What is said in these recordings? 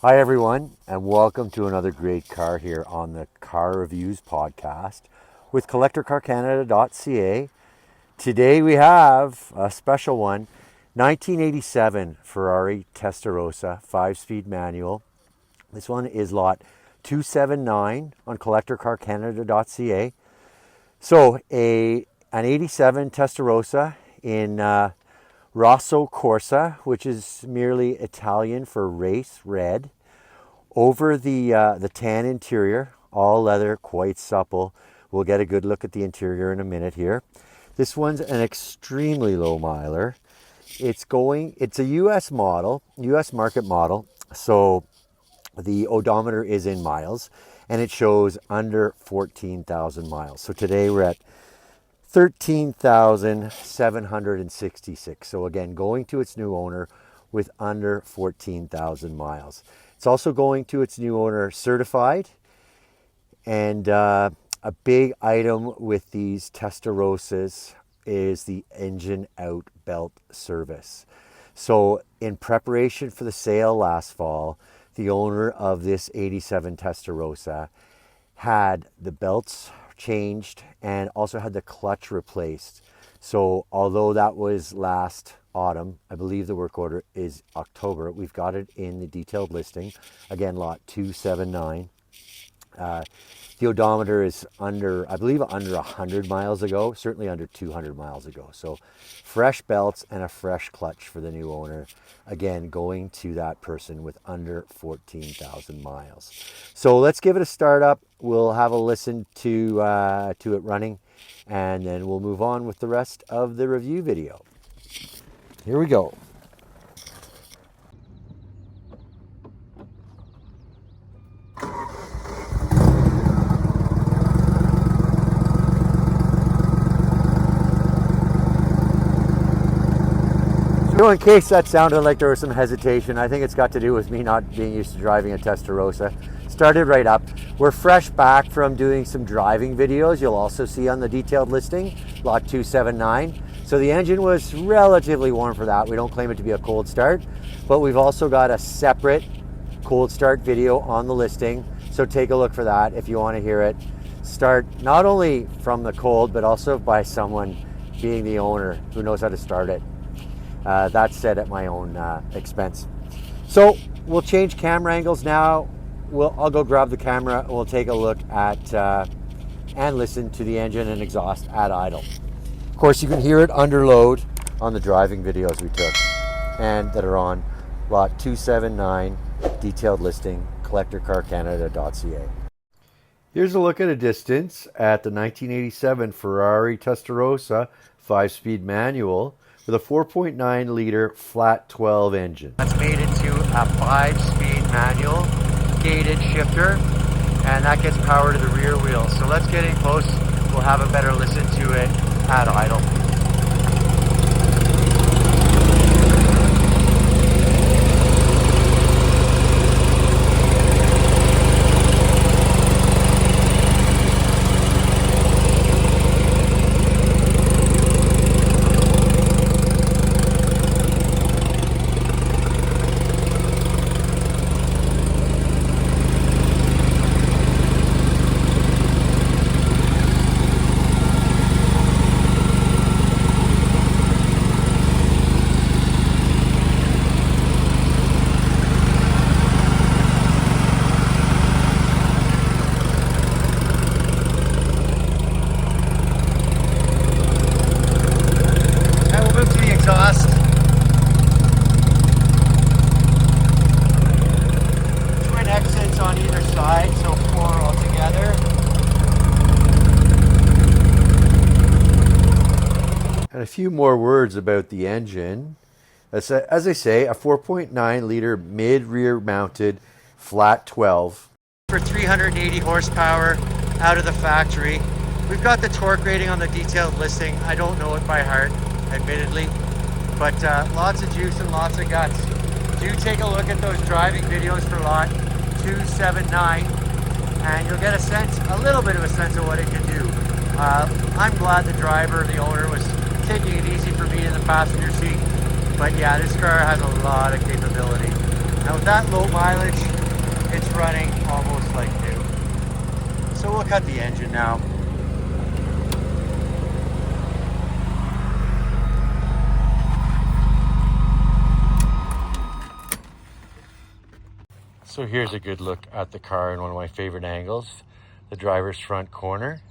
Hi everyone, and welcome to another great car here on the Car Reviews podcast with CollectorCarCanada.ca. Today we have a special one, 1987 Ferrari Testarossa 5-speed manual. This one is lot 279 on CollectorCarCanada.ca. So an 87 Testarossa in Rosso Corsa, which is merely Italian for race red. Over the tan interior, all leather, quite supple. We'll get a good look at the interior in a minute here. This one's an extremely low miler. It's a US model, US market model. So the odometer is in miles and it shows under 14,000 miles. So today we're at 13,766. So again, going to its new owner with under 14,000 miles. It's also going to its new owner certified. And a big item with these Testarossas is the engine out belt service. So in preparation for the sale last fall, the owner of this 87 Testarossa had the belts changed and also had the clutch replaced. So although that was last autumn, I believe the work order is October. We've got it in the detailed listing. Again, lot 279. The odometer is under 100 miles ago, certainly under 200 miles ago. So fresh belts and a fresh clutch for the new owner. Again, going to that person with under 14,000 miles. So let's give it a start up. We'll have a listen to it running, and then we'll move on with the rest of the review video. Here we go. So in case that sounded like there was some hesitation, I think it's got to do with me not being used to driving a Testarossa. Started right up. We're fresh back from doing some driving videos. You'll also see on the detailed listing, lot 279. So the engine was relatively warm for that. We don't claim it to be a cold start, but we've also got a separate cold start video on the listing. So take a look for that if you want to hear it. Start not only from the cold, but also by someone being the owner who knows how to start it. That's said at my own expense. So we'll change camera angles now. I'll go grab the camera and we'll take a look at and listen to the engine and exhaust at idle. Of course, you can hear it under load on the driving videos we took and that are on lot 279, detailed listing, CollectorCarCanada.ca. Here's a look at a distance at the 1987 Ferrari Testarossa 5-speed manual with a 4.9 liter flat 12 engine. That's made into a 5-speed manual gated shifter, and that gets power to the rear wheel. So let's get in close. We'll have a better listen to it at idle. Twin exits on either side, so 4 altogether. And a few more words about the engine. As I say, a 4.9 liter mid-rear mounted flat 12. For 380 horsepower out of the factory. We've got the torque rating on the detailed listing. I don't know it by heart, admittedly, but lots of juice and lots of guts. Do take a look at those driving videos for lot 279 and you'll get a little bit of a sense of what it can do. I'm glad the driver, the owner, was taking it easy for me in the passenger seat. But yeah, this car has a lot of capability. Now with that low mileage, It's running almost like new. So we'll cut the engine now. So here's a good look at the car in one of my favorite angles, the driver's front corner.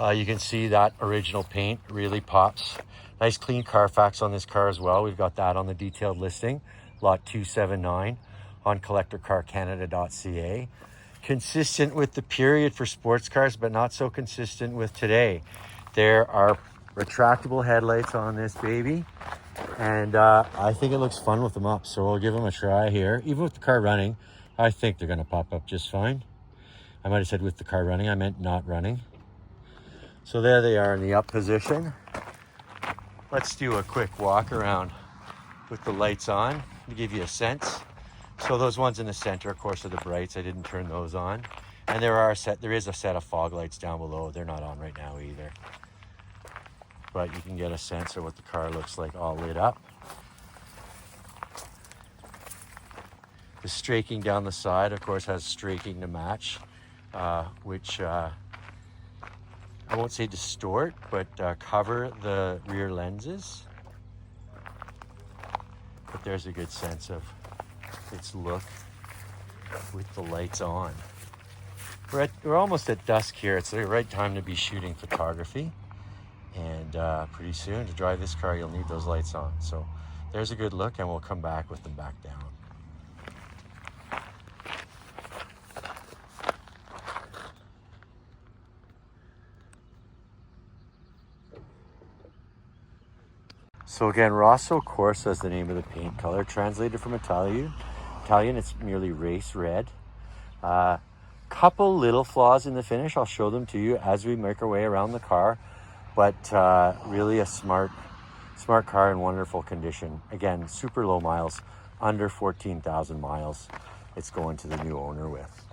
You can see that original paint really pops. Nice clean Carfax on this car as well. We've got that on the detailed listing, lot 279 on collectorcarcanada.ca. Consistent with the period for sports cars, but not so consistent with today. There are retractable headlights on this baby, and I think it looks fun with them up, so we'll give them a try here. Even with the car running, I think they're gonna pop up just fine. I might have said with the car running, I meant not running. So there they are in the up position. Let's do a quick walk around with the lights on to give you a sense. So those ones in the center, of course, are the brights. I didn't turn those on. And there is a set of fog lights down below. They're not on right now either. But you can get a sense of what the car looks like all lit up. The straking down the side, of course, has straking to match, which I won't say distort, but cover the rear lenses. But there's a good sense of its look with the lights on. We're almost at dusk here. It's the right time to be shooting photography. And pretty soon to drive this car, you'll need those lights on. So there's a good look, and we'll come back with them back down. So again, Rosso Corsa is the name of the paint color. Translated from Italian, it's merely race red. Couple little flaws in the finish. I'll show them to you as we make our way around the car. But really a smart car in wonderful condition. Again, super low miles, under 14,000 miles it's going to the new owner with.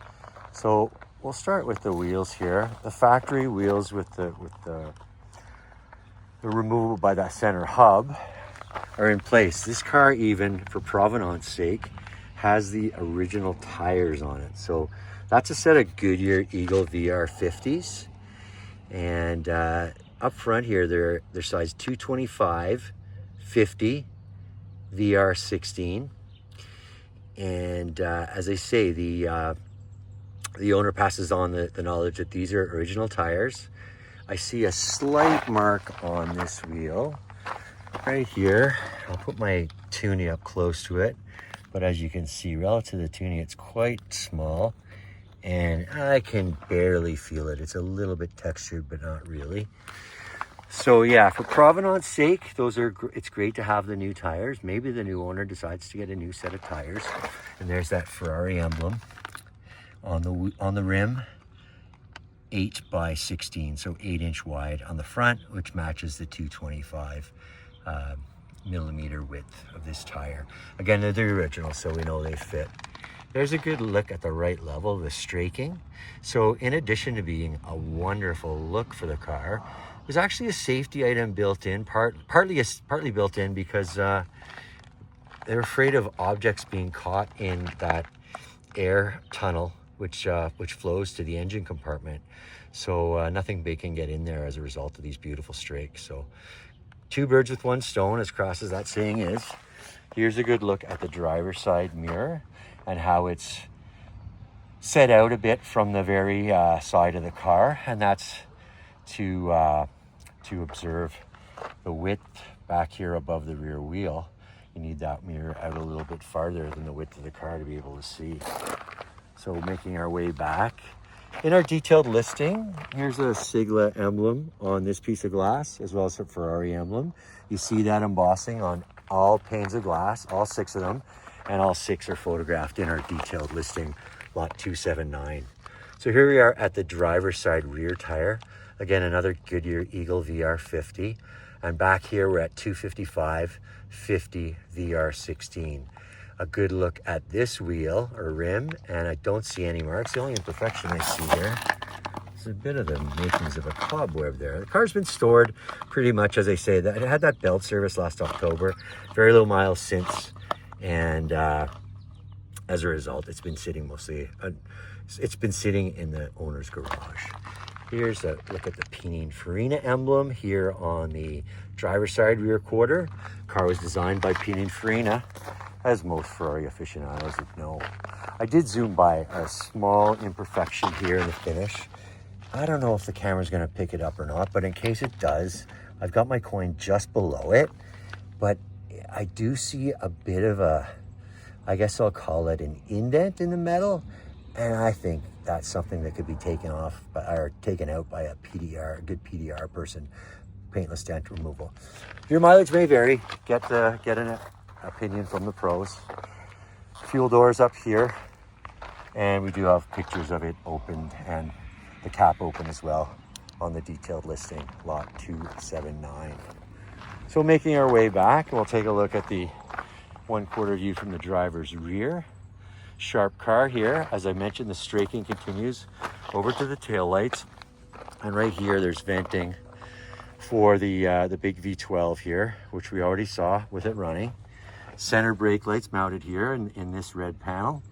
So we'll start with the wheels here. The factory wheels with the removable by that center hub are in place. This car, even for provenance sake, has the original tires on it. So that's a set of Goodyear Eagle VR50s. And up front here, they're size 225, 50, VR16. And as I say, the owner passes on the knowledge that these are original tires. I see a slight mark on this wheel right here. I'll put my tuning up close to it, but as you can see, relative to the tuning, it's quite small, and I can barely feel it. It's a little bit textured, but not really. So yeah, for provenance sake, it's great to have the new tires. Maybe the new owner decides to get a new set of tires, and there's that Ferrari emblem on the rim. 8 by 16, so 8-inch wide on the front, which matches the 225 millimeter width of this tire. Again, they're the original, so we know they fit. There's a good look at the right level, the straking. So in addition to being a wonderful look for the car, there's actually a safety item built in, partly built in because they're afraid of objects being caught in that air tunnel which flows to the engine compartment. So nothing big can get in there as a result of these beautiful strakes. So two birds with one stone, as crass as that saying is. Here's a good look at the driver's side mirror and how it's set out a bit from the very side of the car, and that's to observe the width back here above the rear wheel. You need that mirror out a little bit farther than the width of the car to be able to see. So making our way back. In our detailed listing, here's a Sigla emblem on this piece of glass, as well as a Ferrari emblem. You see that embossing on all panes of glass, all 6 of them, and all 6 are photographed in our detailed listing, lot 279. So here we are at the driver's side rear tire. Again, another Goodyear Eagle VR50. And back here, we're at 255, 50 VR16. A good look at this wheel or rim, and I don't see any marks. The only imperfection I see here is a bit of the makings of a cobweb there. The car's been stored pretty much, as I say, that it had that belt service last October, very low miles since, and As a result, it's been sitting mostly, it's been sitting in the owner's garage. Here's a look at the Pininfarina emblem here on the driver's side rear quarter. Car was designed by Pininfarina, as most Ferrari aficionados would know. I did zoom by a small imperfection here in the finish. I don't know if the camera's gonna pick it up or not, but in case it does, I've got my coin just below it, but I do see a bit of a, I guess I'll call it an indent in the metal, and I think that's something that could be taken off or taken out by a PDR, a good PDR person, paintless dent removal. Your mileage may vary. Get an opinion from the pros. Fuel doors up here, and we do have pictures of it opened and the cap open as well on the detailed listing, lot 279. So making our way back, we'll take a look at the 1/4 view from the driver's rear. Sharp car here. As I mentioned, the straking continues over to the taillights, and right here there's venting for the big V12 here, which we already saw with it running. Center brake lights mounted here in this red panel,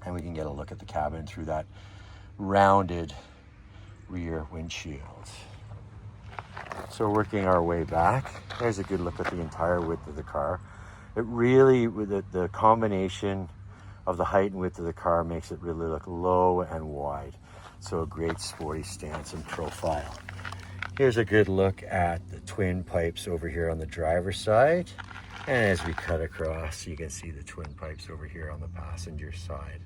and we can get a look at the cabin through that rounded rear windshield. So working our way back, there's a good look at the entire width of the car. It really, with the combination of the height and width of the car, makes it really look low and wide. So a great sporty stance and profile. Here's a good look at the twin pipes over here on the driver's side. And as we cut across, you can see the twin pipes over here on the passenger side.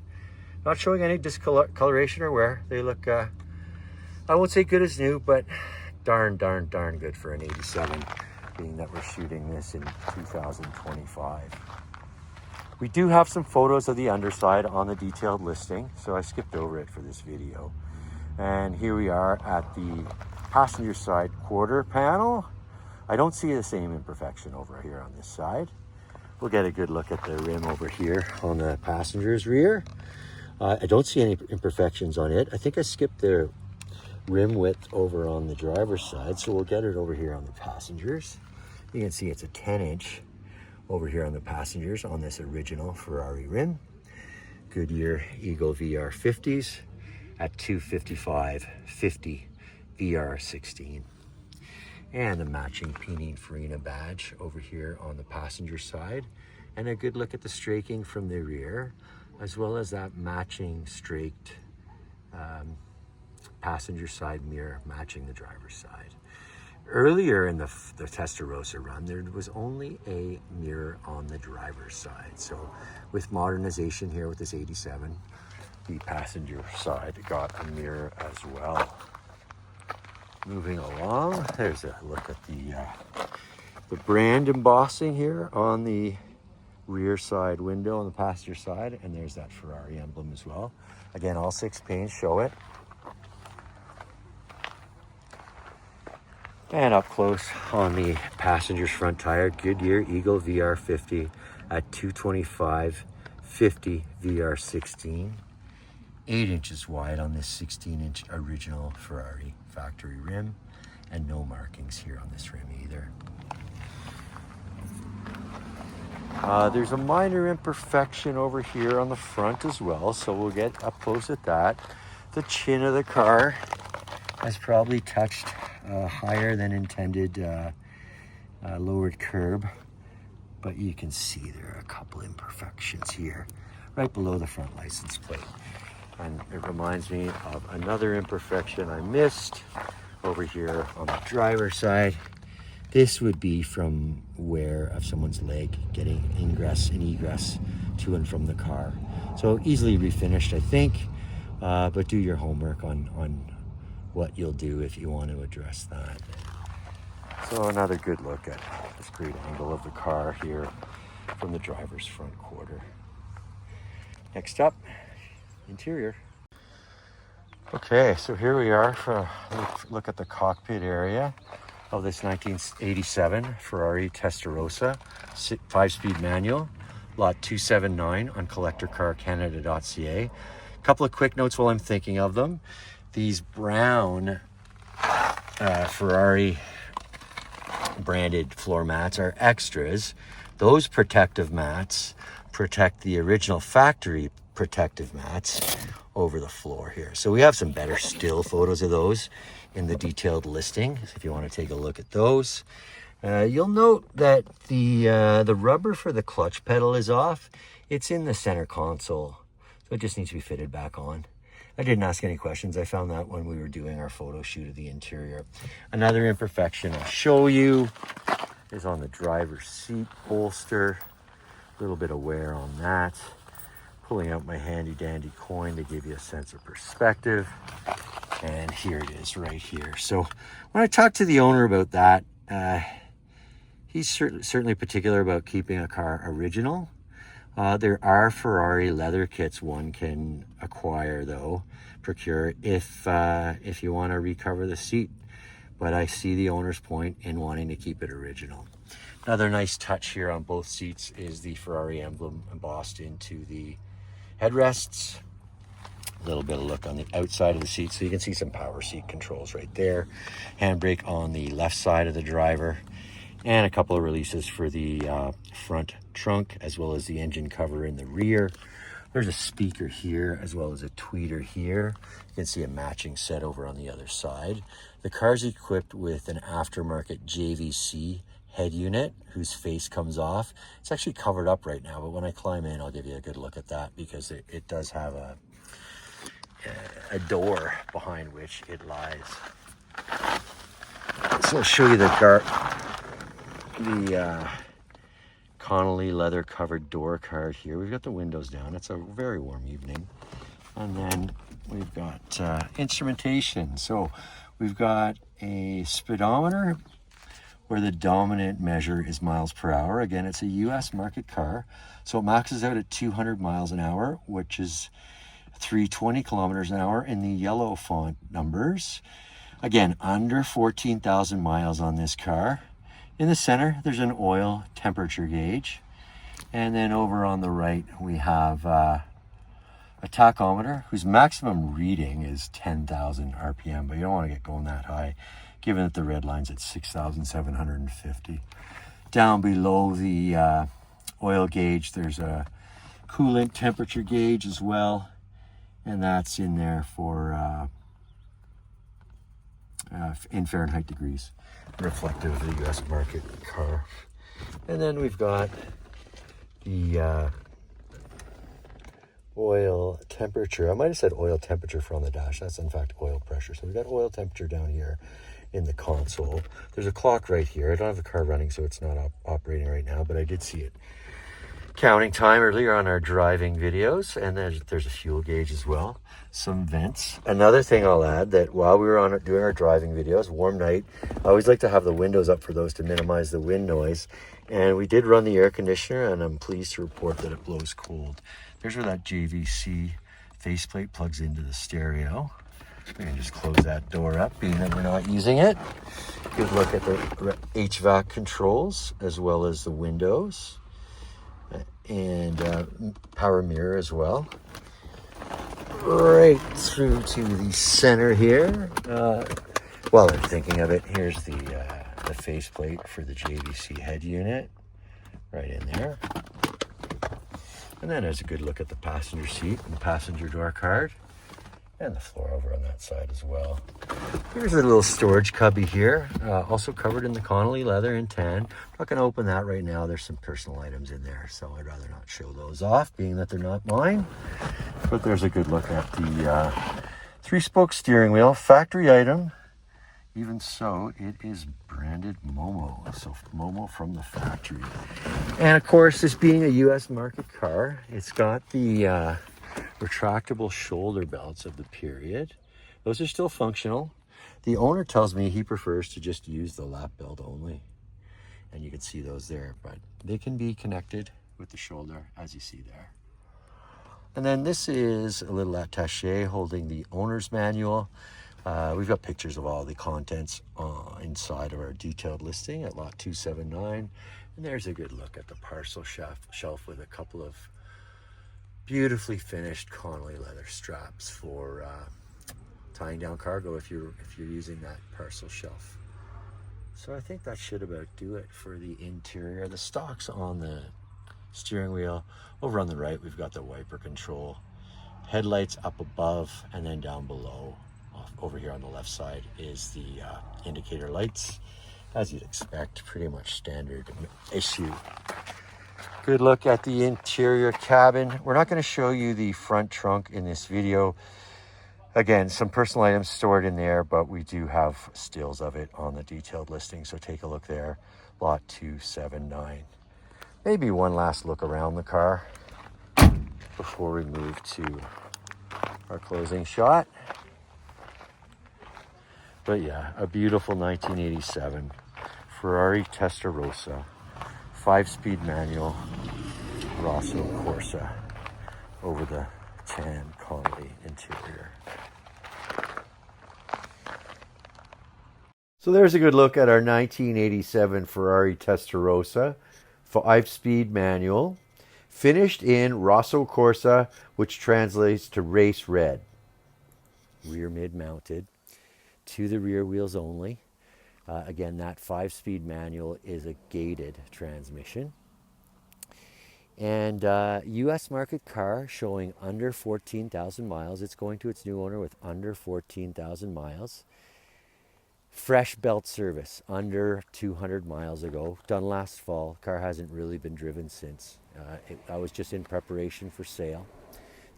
Not showing any discoloration or wear. They look, I won't say good as new, but darn good for an 87, being that we're shooting this in 2025. We do have some photos of the underside on the detailed listing, so I skipped over it for this video. And here we are at the passenger side quarter panel. I don't see the same imperfection over here on this side. We'll get a good look at the rim over here on the passenger's rear. I don't see any imperfections on it. I think I skipped the rim width over on the driver's side, so we'll get it over here on the passengers. You can see it's a 10-inch over here on the passengers on this original Ferrari rim. Goodyear Eagle VR50s at 255/50 VR16. And the matching Pininfarina badge over here on the passenger side. And a good look at the straking from the rear, as well as that matching straked passenger side mirror matching the driver's side. Earlier in the Testarossa run, there was only a mirror on the driver's side. So with modernization here with this 87, the passenger side got a mirror as well. Moving along, there's a look at the brand embossing here on the rear side window on the passenger side, and there's that Ferrari emblem as well. Again, all 6 panes show it. And up close on the passenger's front tire, Goodyear Eagle VR50 at 225/50 VR16. 8 inches wide on this 16-inch original Ferrari factory rim, and no markings here on this rim either. There's a minor imperfection over here on the front as well, so we'll get up close at that. The chin of the car has probably touched higher than intended lowered curb, but you can see there are a couple imperfections here right below the front license plate. And it reminds me of another imperfection I missed over here on the driver's side. This would be from wear of someone's leg getting ingress and egress to and from the car. So easily refinished, I think, but do your homework on what you'll do if you want to address that. So another good look at this great angle of the car here from the driver's front quarter. Next up, interior. Okay, so here we are for a look at the cockpit area of this 1987 Ferrari Testarossa 5-speed manual, lot 279 on collectorcarcanada.ca. A couple of quick notes while I'm thinking of them. These brown Ferrari branded floor mats are extras. Those protective mats protect the original factory protective mats over the floor here. So we have some better still photos of those in the detailed listing, if you want to take a look at those. You'll note that the rubber for the clutch pedal is off. It's in the center console, so it just needs to be fitted back on. I didn't ask any questions. I found that when we were doing our photo shoot of the interior. Another imperfection I'll show you is on the driver's seat bolster. A little bit of wear on that. Pulling out my handy dandy coin to give you a sense of perspective. And here it is right here. So when I talked to the owner about that, he's certainly particular about keeping a car original. There are Ferrari leather kits one can acquire though, procure if you want to recover the seat. But I see the owner's point in wanting to keep it original. Another nice touch here on both seats is the Ferrari emblem embossed into the headrests. A little bit of look on the outside of the seat, so you can see some power seat controls right there. Handbrake on the left side of the driver, and a couple of releases for the front trunk, as well as the engine cover in the rear. There's a speaker here, as well as a tweeter here. You can see a matching set over on the other side. The car's equipped with an aftermarket JVC head unit whose face comes off. It's actually covered up right now, but when I climb in, I'll give you a good look at that, because it does have a door behind which it lies. So I'll show you the Connolly leather covered door card here. We've got the windows down. It's a very warm evening. And then we've got instrumentation. So we've got a speedometer where the dominant measure is miles per hour. Again, it's a US market car. So it maxes out at 200 miles an hour, which is 320 kilometers an hour in the yellow font numbers. Again, under 14,000 miles on this car. In the center, there's an oil temperature gauge. And then over on the right, we have a tachometer whose maximum reading is 10,000 RPM, but you don't want to get going that high, given that the red line's at 6,750. Down below the oil gauge, there's a coolant temperature gauge as well, and that's in there for in Fahrenheit degrees, reflective of the US market car. And then we've got the oil temperature. I might have said oil temperature for on the dash. That's in fact oil pressure. So we've got oil temperature down here in the console. There's a clock right here. I don't have the car running, so it's not operating right now, but I did see it counting time earlier on our driving videos. And then there's a fuel gauge as well. Some vents. Another thing I'll add, that while we were doing our driving videos, warm night, I always like to have the windows up for those to minimize the wind noise. And we did run the air conditioner, and I'm pleased to report that it blows cold. There's where that JVC faceplate plugs into the stereo. We can just close that door up, being that we're not using it. Good look at the HVAC controls, as well as the windows, and power mirror as well. Right through to the center here. While I'm thinking of it, here's the faceplate for the JVC head unit, right in there. And then there's a good look at the passenger seat and the passenger door card, and the floor over on that side as well. Here's a little storage cubby here, also covered in the Connolly leather in tan. I'm not going to open that right now. There's some personal items in there, so I'd rather not show those off, being that they're not mine. But there's a good look at the 3-spoke steering wheel, factory item. Even so, it is branded Momo, so Momo from the factory. And of course, this being a US market car, it's got the retractable shoulder belts of the period. Those are still functional. The owner tells me he prefers to just use the lap belt only, and you can see those there, but they can be connected with the shoulder, as you see there. And then this is a little attaché holding the owner's manual. We've got pictures of all the contents inside of our detailed listing at lot 279. And there's a good look at the parcel shelf with a couple of beautifully finished Connolly leather straps for tying down cargo if you're using that parcel shelf. So I think that should about do it for the interior. The stocks on the steering wheel. Over on the right, we've got the wiper control. Headlights up above, and then down below, over here on the left side, is the indicator lights. As you'd expect, pretty much standard issue. Good look at the interior cabin. We're not going to show you the front trunk in this video. Again, some personal items stored in there, but we do have stills of it on the detailed listing, so take a look there. Lot 279. Maybe one last look around the car before we move to our closing shot. But yeah, a beautiful 1987 Ferrari Testarossa, 5-speed manual, Rosso Corsa over the tan Connolly interior. So there's a good look at our 1987 Ferrari Testarossa, 5-speed manual, finished in Rosso Corsa, which translates to race red. Rear mid mounted to the rear wheels only. Again, that 5-speed manual is a gated transmission. And US market car showing under 14,000 miles. It's going to its new owner with under 14,000 miles. Fresh belt service, under 200 miles ago. Done last fall. Car hasn't really been driven since. I was just in preparation for sale.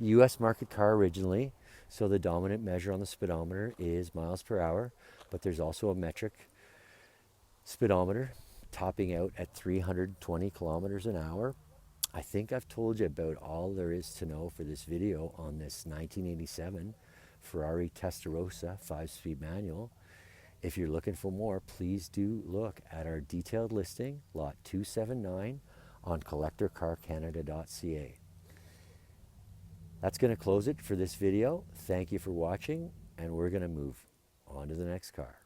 US market car originally, so the dominant measure on the speedometer is miles per hour, but there's also a metric speedometer topping out at 320 kilometers an hour. I think I've told you about all there is to know for this video on this 1987 Ferrari Testarossa 5-speed manual. If you're looking for more, please do look at our detailed listing, lot 279, on collectorcarcanada.ca. That's going to close it for this video. Thank you for watching, and we're going to move on to the next car.